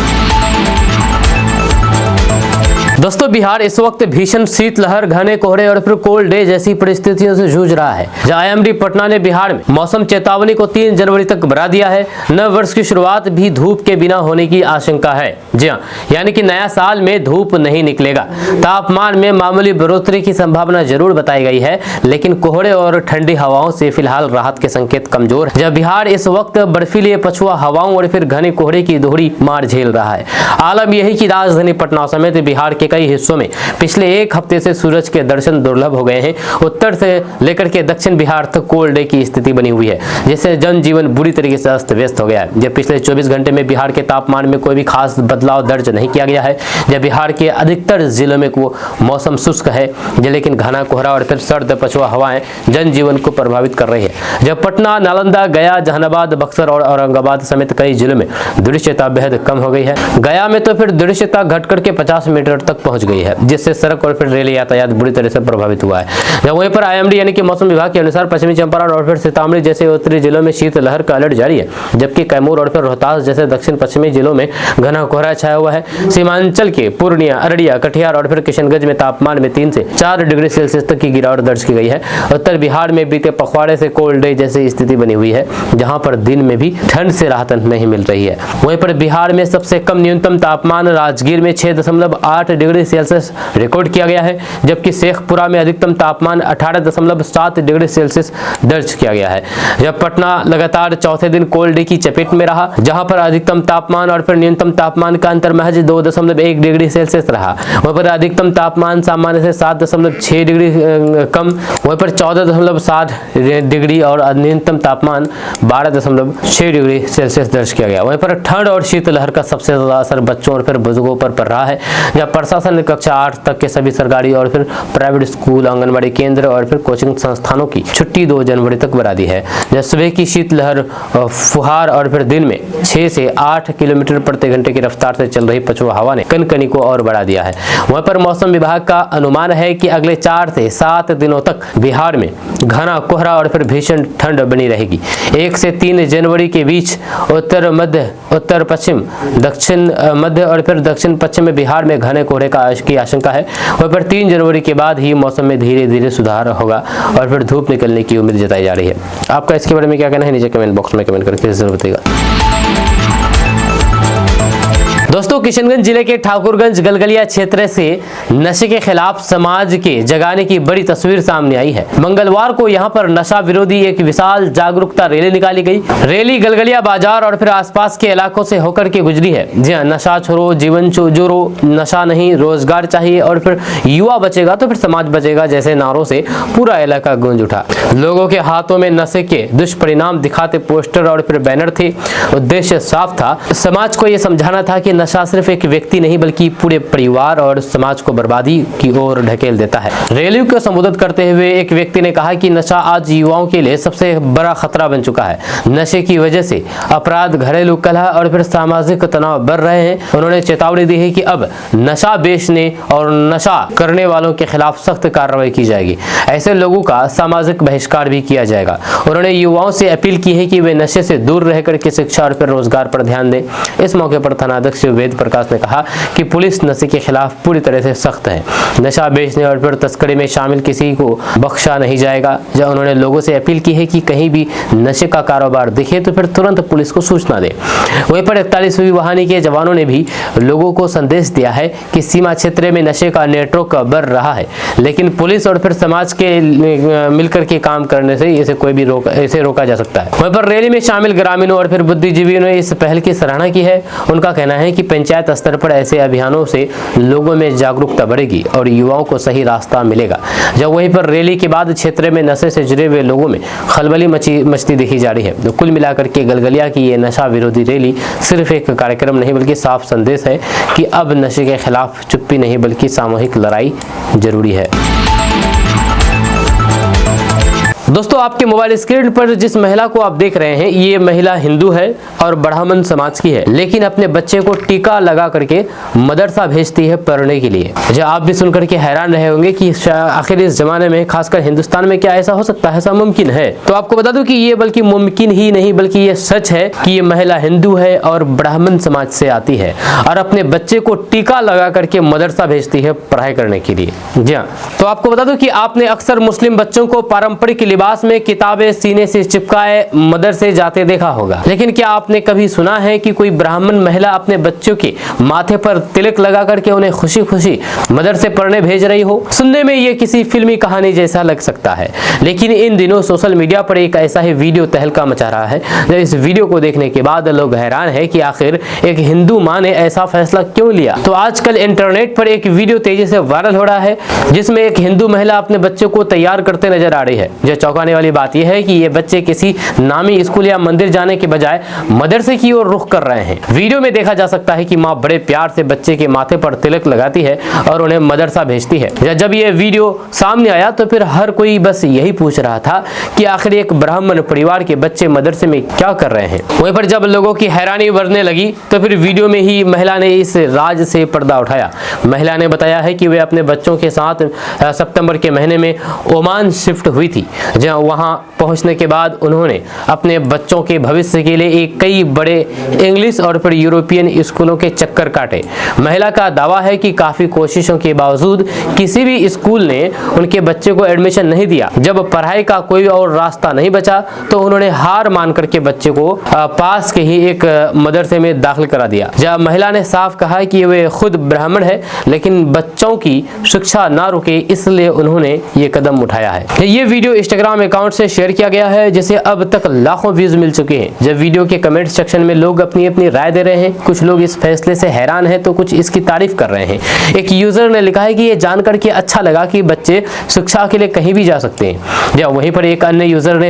दोस्तों, बिहार इस वक्त भीषण शीतलहर, घने कोहरे और फिर कोल्ड डे जैसी परिस्थितियों से जूझ रहा है। IMD पटना ने बिहार में मौसम चेतावनी को 3 जनवरी तक बढ़ा दिया है। नव वर्ष की शुरुआत भी धूप के बिना होने की आशंका है। जी हाँ, यानी कि नया साल में धूप नहीं निकलेगा। तापमान में मामूली बढ़ोतरी की संभावना जरूर बताई गई है, लेकिन कोहरे और ठंडी हवाओं से फिलहाल राहत के संकेत कमजोर है। बिहार इस वक्त बर्फीली पछुआ हवाओं और फिर घने कोहरे की दोहरी मार झेल रहा है। आलम यही कि राजधानी पटना समेत बिहार के कई हिस्सों में पिछले 1 हफ्ते से सूरज के दर्शन दुर्लभ हो गए हैं। उत्तर से लेकर के दक्षिण बिहार तक कोल्ड डे की स्थिति बनी हुई है, जिससे जनजीवन बुरी तरीके से अस्त व्यस्त हो गया है। जब पिछले 24 घंटे में बिहार के तापमान में कोई भी खास बदलाव दर्ज नहीं किया गया है। जब बिहार के अधिकतर जिलों में मौसम शुष्क है, लेकिन घना कोहरा और फिर सर्द पछुआ हवाएं जनजीवन को प्रभावित कर रही है। जब पटना, नालंदा, गया, जहानाबाद, बक्सर और औरंगाबाद समेत कई जिलों में दृश्यता बेहद कम हो गई है। गया में तो फिर दृश्यता घट करके 50 मीटर तक पहुंच गई है, जिससे सड़क और फिर रेल यातायात बुरी तरह से प्रभावित हुआ है। वहीं पर IMD यानी कि मौसम विभाग के अनुसार पश्चिमी चंपारण और फिर सीतामढ़ी जैसे उत्तरी जिलों में शीतलहर का अलर्ट जारी है, जबकि कैमूर और फिर रोहतास जैसे दक्षिण पश्चिमी जिलों में घना कोहरा छाया हुआ है। सीमांचल के पूर्णिया, अररिया, कटिहार और फिर किशनगंज में तापमान में 3 से 4 डिग्री सेल्सियस तक की गिरावट दर्ज की गई है। उत्तर बिहार में बीते पखवाड़े से कोल्ड डे जैसी स्थिति बनी हुई है, जहां पर दिन में भी ठंड से राहत नहीं मिल रही है। वहीं पर बिहार में सबसे कम न्यूनतम तापमान राजगीर में 6.8 डिग्री सेल्सियस रिकॉर्ड किया गया है, जबकि शेखपुरा में अधिकतम तापमान 18.7 डिग्री सेल्सियस दर्ज किया गया है। जब पटना लगातार चौथे दिन कोल्ड डे की चपेट में रहा, जहां पर अधिकतम तापमान और फिर न्यूनतम तापमान का अंतर महज 2.1 डिग्री सेल्सियस रहा। वहीं पर अधिकतम तापमान सामान्य से 7.6 डिग्री कम, वहीं पर 14.7 डिग्री और न्यूनतम तापमान 12.6 डिग्री सेल्सियस दर्ज किया गया। वहीं पर ठंड और शीतलहर का सबसे ज्यादा असर बच्चों और फिर बुजुर्गों पर पड़ रहा है। जब प्रशासन कक्षा 8 तक के सभी सरकारी और फिर प्राइवेट स्कूल, आंगनबाड़ी केंद्र और फिर कोचिंग संस्थानों की छुट्टी 2 जनवरी तक बढ़ा दी है। जब सुबह की शीतलहर फुहार और फिर दिन में 6 से 8 किलोमीटर प्रति घंटे की रफ्तार से चल रही पछुआ हवा ने कनकनी को और बढ़ा दिया है। वहीं पर मौसम विभाग का अनुमान है कि अगले 4 से 7 दिनों तक बिहार में घना कोहरा और फिर भीषण ठंड बनी रहेगी। 1 से 3 जनवरी के बीच उत्तर मध्य, उत्तर पश्चिम, दक्षिण मध्य और फिर दक्षिण पश्चिम में बिहार में घने कोहरे की आशंका है। वहीं पर 3 जनवरी के बाद ही मौसम में धीरे धीरे सुधार होगा और फिर धूप निकलने की उम्मीद जताई जा रही है। आपका इसके बारे में क्या कहना है, नीचे कमेंट बॉक्स में कमेंट करके जरूर बताइएगा। दोस्तों, किशनगंज जिले के ठाकुरगंज गलगलिया क्षेत्र से नशे के खिलाफ समाज के जगाने की बड़ी तस्वीर सामने आई है। मंगलवार को यहां पर नशा विरोधी एक विशाल जागरूकता रैली निकाली गई। रैली गलगलिया बाजार और फिर आसपास के इलाकों से होकर के गुजरी है। जी हां, नशा छोड़ो, जीवन जोरो, नशा नहीं, रोजगार चाहिए और फिर युवा बचेगा तो फिर समाज बचेगा जैसे नारों से पूरा इलाका गूंज उठा। लोगों के हाथों में नशे के दुष्परिणाम दिखाते पोस्टर और फिर बैनर थे। उद्देश्य साफ था, समाज को यह समझाना था कि नशा सिर्फ एक व्यक्ति नहीं बल्कि पूरे परिवार और समाज को बर्बादी की ओर ढकेल देता है। रैली को संबोधित करते हुए एक व्यक्ति ने कहा कि नशा आज युवाओं के लिए सबसे बड़ा खतरा बन चुका है। नशे की वजह से अपराध, घरेलू कलह और फिर सामाजिक तनाव बढ़ रहे हैं। उन्होंने चेतावनी दी है कि अब नशा बेचने और नशा करने वालों के खिलाफ सख्त कार्रवाई की जाएगी। ऐसे लोगों का सामाजिक बहिष्कार भी किया जाएगा। उन्होंने युवाओं से अपील की है कि वे नशे से दूर रहकर के शिक्षा और फिर रोजगार पर ध्यान दें। इस मौके पर थानाध्यक्ष वेद प्रकाश ने कहा कि पुलिस नशे के खिलाफ पूरी तरह से सख्त है। नशा बेचने और फिर तस्करी में शामिल किसी को बख्शा नहीं जाएगा। जब उन्होंने लोगों से अपील की है कि कहीं भी नशे का कारोबार दिखे तो फिर तुरंत पुलिस को सूचना दे। वहीं पर 41वीं वाहिनी के जवानों ने भी लोगों को संदेश दिया है कि सीमा क्षेत्र में नशे का नेटवर्क बढ़ रहा है, लेकिन पुलिस और फिर समाज के मिलकर के काम करने से इसे रोका जा सकता है। वहीं पर रैली में शामिल ग्रामीणों और फिर बुद्धिजीवियों ने इस पहल की सराहना की है। उनका कहना है कि पंचायत स्तर पर ऐसे अभियानों से लोगों में जागरूकता बढ़ेगी और युवाओं को सही रास्ता मिलेगा। जब वहीं पर रैली के बाद क्षेत्र में नशे से जुड़े हुए लोगों में खलबली मचती देखी जा रही है। तो कुल मिलाकर के गलगलिया की ये नशा विरोधी रैली सिर्फ एक कार्यक्रम नहीं बल्कि साफ संदेश है कि अब नशे के खिलाफ चुप्पी नहीं बल्कि सामूहिक लड़ाई जरूरी है। दोस्तों, आपके मोबाइल स्क्रीन पर जिस महिला को आप देख रहे हैं, ये महिला हिंदू है और ब्राह्मण समाज की है, लेकिन अपने बच्चे को टीका लगा करके मदरसा भेजती है पढ़ने के लिए। जो आप भी सुनकर के हैरान रहे होंगे कि आखिर इस जमाने में, खासकर हिंदुस्तान में, क्या ऐसा हो सकता है, ऐसा मुमकिन है? तो आपको बता दूं कि ये बल्कि मुमकिन ही नहीं बल्कि ये सच है कि ये महिला हिंदू है और ब्राह्मण समाज से आती है और अपने बच्चे को टीका लगा करके मदरसा भेजती है पढ़ाई करने के लिए। जी हाँ, तो आपको बता दूं कि आपने अक्सर मुस्लिम बच्चों को पारंपरिक लिबास में किताबें सीने से चिपकाए मदरसे जाते देखा होगा, लेकिन क्या आपने कभी सुना है कि कोई ब्राह्मण महिला अपने बच्चों के माथे पर तिलक लगा करके उन्हें खुशी खुशी मदरसे पढ़ने भेज रही हो? सुनने में ये किसी फिल्मी कहानी जैसा लग सकता है, लेकिन इन दिनों सोशल मीडिया पर एक ऐसा ही वीडियो तहलका मचा रहा है। जब इस वीडियो को देखने के बाद लोग हैरान है कि आखिर एक हिंदू मां ने ऐसा फैसला क्यों लिया। तो आजकल इंटरनेट पर एक वीडियो तेजी से वायरल हो रहा है जिसमें एक हिंदू महिला अपने बच्चों को तैयार करते नजर आ रही है। जो चौंकाने वाली बात यह है कि ये बच्चे किसी नामी स्कूल या मंदिर जाने के बजाय मदरसे की ओर रुख कर रहे हैं। वीडियो में देखा जा सकता है कि मां बड़े प्यार से बच्चे के माथे पर तिलक लगाती है और उन्हें मदरसा भेजती है। जब ये वीडियो सामने आया तो फिर हर कोई बस यही पूछ रहा था कि आखिर एक ब्राह्मण परिवार के बच्चे मदरसे में क्या कर रहे हैं। वहीं पर जब लोगों की हैरानी बढ़ने लगी तो फिर वीडियो में ही महिला ने इस राज से पर्दा उठाया। महिला ने बताया है कि वे अपने बच्चों के साथ सितंबर के महीने में ओमान शिफ्ट हुई थी, जहां वहां पहुंचने के बाद उन्होंने अपने बच्चों के भविष्य के लिए कई बड़े इंग्लिश और फिर यूरोपियन स्कूलों के चक्कर काटे। महिला का दावा है कि काफी कोशिशों के बावजूद किसी भी स्कूल ने उनके बच्चे को एडमिशन नहीं दिया। जब पढ़ाई का कोई और रास्ता नहीं बचा तो उन्होंने हार मान करके बच्चे को पास के ही एक मदरसे में दाखिल करा दिया। जब महिला ने साफ कहा कि वे खुद ब्राह्मण है लेकिन बच्चों की शिक्षा ना रुके, इसलिए उन्होंने ये कदम उठाया है। ये वीडियो इंस्टाग्राम इंस्टाग्राम अकाउंट से शेयर किया गया है, जिसे अब तक लाखों व्यूज मिल चुके हैं। जब वीडियो के कमेंट सेक्शन में लोग अपनी अपनी राय दे रहे हैं, कुछ लोग इस फैसले से हैरान हैं तो कुछ इसकी तारीफ कर रहे हैं। एक यूजर ने लिखा है कि ये जानकर के अच्छा लगा कि बच्चे शिक्षा के लिए कहीं भी जा सकते हैं। या वहीं पर एक अन्य यूजर ने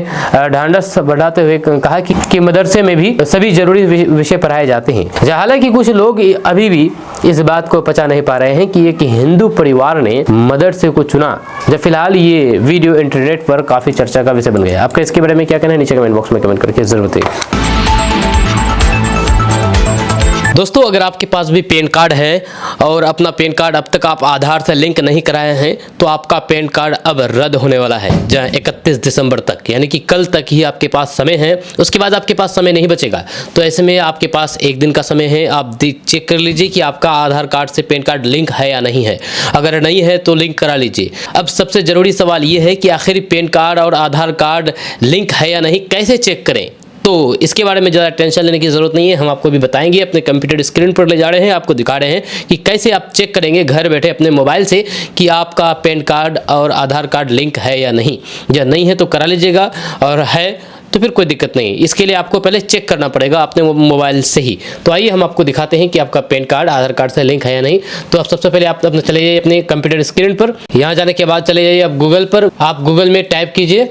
ढांढस बढ़ाते हुए कहा कि मदरसे में भी सभी जरूरी विषय पढ़ाए जाते हैं। हालांकि कुछ लोग अभी भी इस बात को पचा नहीं पा रहे हैं कि एक हिंदू परिवार ने मदरसे को चुना। जब फिलहाल ये वीडियो इंटरनेट पर काफी चर्चा का विषय बन गया। आपका इसके बारे में क्या कहना है, नीचे कमेंट बॉक्स में कमेंट करके जरूर बताइए। दोस्तों, अगर आपके पास भी पैन कार्ड है और अपना पैन कार्ड अब तक आप आधार से लिंक नहीं कराए हैं, तो आपका पैन कार्ड अब रद्द होने वाला है। जहाँ 31 दिसंबर तक, यानी कि कल तक ही आपके पास समय है। उसके बाद आपके पास समय नहीं बचेगा। तो ऐसे में आपके पास एक दिन का समय है। आप चेक कर लीजिए कि आपका आधार कार्ड से पैन कार्ड लिंक है या नहीं है। अगर नहीं है तो लिंक करा लीजिए। अब सबसे ज़रूरी सवाल ये है कि आखिर पैन कार्ड और आधार कार्ड लिंक है या नहीं, कैसे चेक करें। तो इसके बारे में ज़्यादा टेंशन लेने की ज़रूरत नहीं है। हम आपको भी बताएंगे, अपने कंप्यूटर स्क्रीन पर ले जा रहे हैं, आपको दिखा रहे हैं कि कैसे आप चेक करेंगे घर बैठे अपने मोबाइल से कि आपका पैन कार्ड और आधार कार्ड लिंक है या नहीं। या नहीं है तो करा लीजिएगा, और है तो फिर कोई दिक्कत नहीं। इसके लिए आपको पहले चेक करना पड़ेगा अपने मोबाइल से ही। तो आइए हम आपको दिखाते हैं कि आपका पैन कार्ड आधार कार्ड से लिंक है या नहीं। तो आप सबसे पहले आप अपने चले जाइए अपने कंप्यूटर स्क्रीन पर। यहाँ जाने के बाद चले जाइए आप गूगल पर। आप गूगल में टाइप कीजिए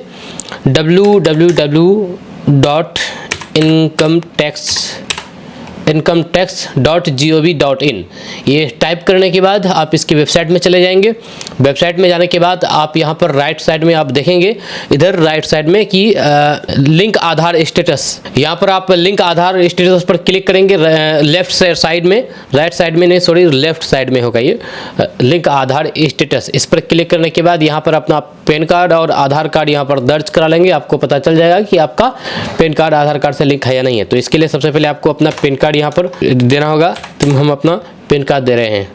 www.incometax.gov.in। ये टाइप करने के बाद आप इसकी वेबसाइट में चले जाएंगे। वेबसाइट में जाने के बाद आप यहाँ पर राइट साइड में आप देखेंगे, इधर राइट साइड में कि लिंक आधार स्टेटस। यहाँ पर आप लिंक आधार स्टेटस पर क्लिक करेंगे। लेफ्ट साइड में, राइट साइड में नहीं, सॉरी, लेफ्ट साइड में होगा ये लिंक आधार स्टेटस। इस पर क्लिक करने के बाद यहाँ पर अपना पैन कार्ड और आधार कार्ड यहाँ पर दर्ज करा लेंगे। आपको पता चल जाएगा कि आपका पैन कार्ड आधार कार्ड से लिंक है या नहीं है। तो इसके लिए सबसे पहले आपको अपना पैन कार्ड यहाँ पर देना होगा। तो हम अपना पैन कार्ड दे रहे हैं।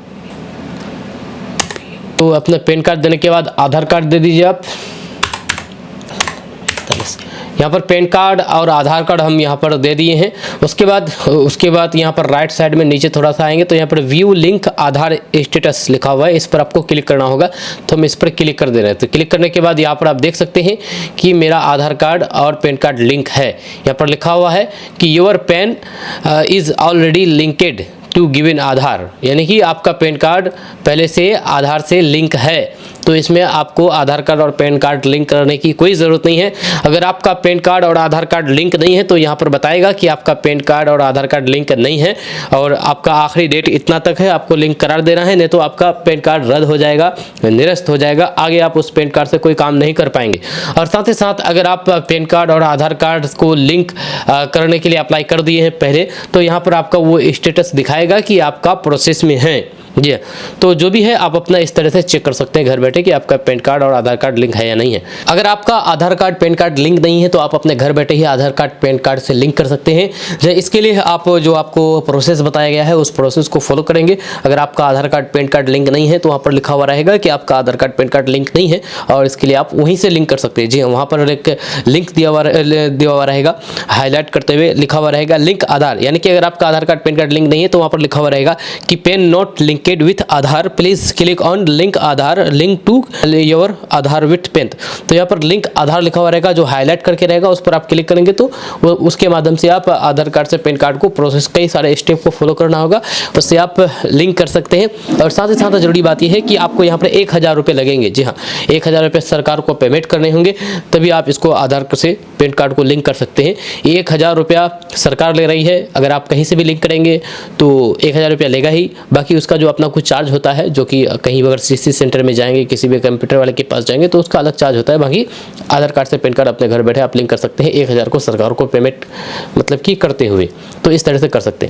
तो अपना पैन कार्ड देने के बाद आधार कार्ड दे दीजिए आप। यहाँ पर पैन कार्ड और आधार कार्ड हम यहाँ पर दे दिए हैं। उसके बाद यहाँ पर राइट साइड में नीचे थोड़ा सा आएंगे तो यहाँ पर व्यू लिंक आधार स्टेटस लिखा हुआ है, इस पर आपको क्लिक करना होगा। तो हम इस पर क्लिक कर दे रहे हैं। तो क्लिक करने के बाद यहाँ पर आप देख सकते हैं कि मेरा आधार कार्ड और पैन कार्ड लिंक है। यहाँ पर लिखा हुआ है कि your PAN is already linked to given Aadhaar, यानी कि आपका पैन कार्ड पहले से आधार से लिंक है। तो इसमें आपको आधार कार्ड और पैन कार्ड लिंक करने की कोई ज़रूरत नहीं है। अगर आपका पैन कार्ड और आधार कार्ड लिंक नहीं है तो यहाँ पर बताएगा कि आपका पैन कार्ड और आधार कार्ड लिंक नहीं है और आपका आखिरी डेट इतना तक है, आपको लिंक करार देना है, नहीं तो आपका पैन कार्ड रद्द हो जाएगा, निरस्त हो जाएगा। आगे आप उस पैन कार्ड से कोई काम नहीं कर पाएंगे। और साथ ही साथ अगर आप पैन कार्ड और आधार कार्ड को लिंक करने के लिए अप्लाई कर दिए हैं पहले, तो यहाँ पर आपका वो स्टेटस दिखाएगा कि आपका प्रोसेस में है। जी, तो जो भी है आप अपना इस तरह से चेक कर सकते हैं घर बैठे कि आपका पैन कार्ड और आधार कार्ड लिंक है या नहीं है। अगर आपका Aadhaar card PAN card link नहीं है तो आप अपने घर बैठे ही आधार कार्ड पैन कार्ड से लिंक कर सकते हैं। इसके लिए आप जो आपको प्रोसेस बताया गया है उस प्रोसेस को फॉलो करेंगे। अगर आपका Aadhaar card PAN card link नहीं है तो वहाँ पर लिखा हुआ रहेगा कि आपका Aadhaar card PAN card link नहीं है और इसके लिए आप वहीं से लिंक कर सकते हैं। जी, वहाँ पर एक लिंक दिया हुआ रहेगा, हाईलाइट करते हुए लिखा हुआ रहेगा लिंक आधार, यानी कि अगर आपका Aadhaar card PAN card link नहीं है तो वहाँ पर लिखा हुआ रहेगा कि PAN not link with Aadhaar, please click on link Aadhaar, link to your Aadhaar with PAN. तो यहाँ पर लिंक आधार लिखा हुआ रहेगा, जो हाईलाइट करके रहेगा, उस पर आप क्लिक करेंगे तो उसके माध्यम से आप आधार कार्ड से पैन कार्ड को प्रोसेस, कई सारे स्टेप को फॉलो करना होगा, उससे आप लिंक कर सकते हैं। और साथ ही साथ जरूरी बात यह है कि आपको यहाँ पर 1000 रुपये लगेंगे। जी हाँ, 1000 रुपये सरकार को पेमेंट करने होंगे, तभी आप इसको आधार से पैन कार्ड को लिंक कर सकते हैं। 1000 रुपया सरकार ले रही है, अगर आप कहीं से भी लिंक करेंगे तो 1000 रुपया लेगा ही। बाकी उसका जो अपना कुछ चार्ज होता है, जो कि कहीं अगर सीसी सेंटर में जाएंगे, किसी भी कंप्यूटर वाले के पास जाएंगे तो उसका अलग चार्ज होता है। बाकी आधार कार्ड से पैन कार्ड अपने घर बैठे आप लिंक कर सकते हैं 1000 को सरकार को पेमेंट मतलब कि करते हुए। तो इस तरह से कर सकते हैं।